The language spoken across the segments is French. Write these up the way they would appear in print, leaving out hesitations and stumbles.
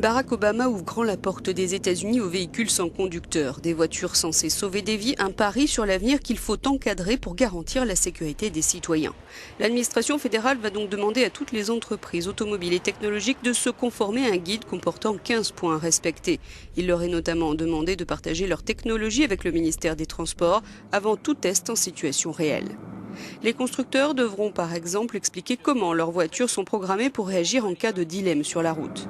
Barack Obama ouvre grand la porte des États-Unis aux véhicules sans conducteur. Des voitures censées sauver des vies, un pari sur l'avenir qu'il faut encadrer pour garantir la sécurité des citoyens. L'administration fédérale va donc demander à toutes les entreprises automobiles et technologiques de se conformer à un guide comportant 15 points à respecter. Il leur est notamment demandé de partager leur technologie avec le ministère des Transports avant tout test en situation réelle. Les constructeurs devront par exemple expliquer comment leurs voitures sont programmées pour réagir en cas de dilemme sur la route.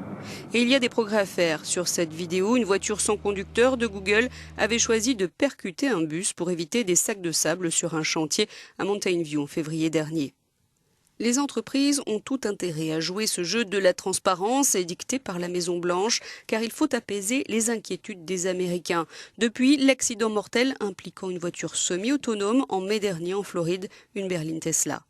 Et il y a des progrès à faire. Sur cette vidéo, une voiture sans conducteur de Google avait choisi de percuter un bus pour éviter des sacs de sable sur un chantier à Mountain View en février dernier. Les entreprises ont tout intérêt à jouer ce jeu de la transparence édicté par la Maison-Blanche, car il faut apaiser les inquiétudes des Américains. Depuis l'accident mortel impliquant une voiture semi-autonome en mai dernier en Floride, une berline Tesla.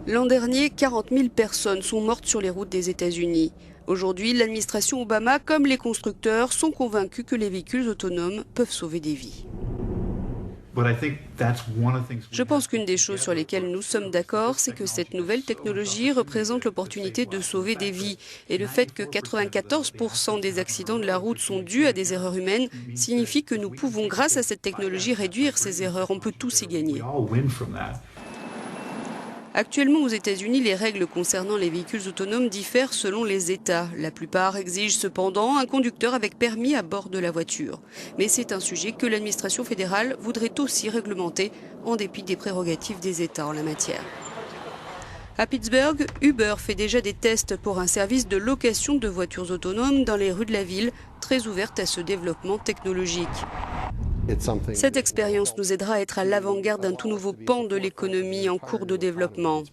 L'an dernier, 40 000 personnes sont mortes sur les routes des États-Unis. Aujourd'hui, l'administration Obama, comme les constructeurs, sont convaincus que les véhicules autonomes peuvent sauver des vies. Je pense qu'une des choses sur lesquelles nous sommes d'accord, c'est que cette nouvelle technologie représente l'opportunité de sauver des vies. Et le fait que 94% des accidents de la route sont dus à des erreurs humaines signifie que nous pouvons, grâce à cette technologie, réduire ces erreurs. On peut tous y gagner. Actuellement, aux États-Unis, les règles concernant les véhicules autonomes diffèrent selon les États. La plupart exigent cependant un conducteur avec permis à bord de la voiture. Mais c'est un sujet que l'administration fédérale voudrait aussi réglementer, en dépit des prérogatives des États en la matière. À Pittsburgh, Uber fait déjà des tests pour un service de location de voitures autonomes dans les rues de la ville, très ouverte à ce développement technologique. Cette expérience nous aidera à être à l'avant-garde d'un tout nouveau pan de l'économie en cours de développement.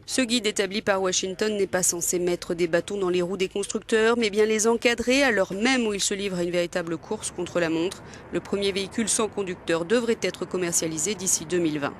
Ce guide établi par Washington n'est pas censé mettre des bâtons dans les roues des constructeurs, mais bien les encadrer, alors même où ils se livrent à une véritable course contre la montre. Le premier véhicule sans conducteur devrait être commercialisé d'ici 2020.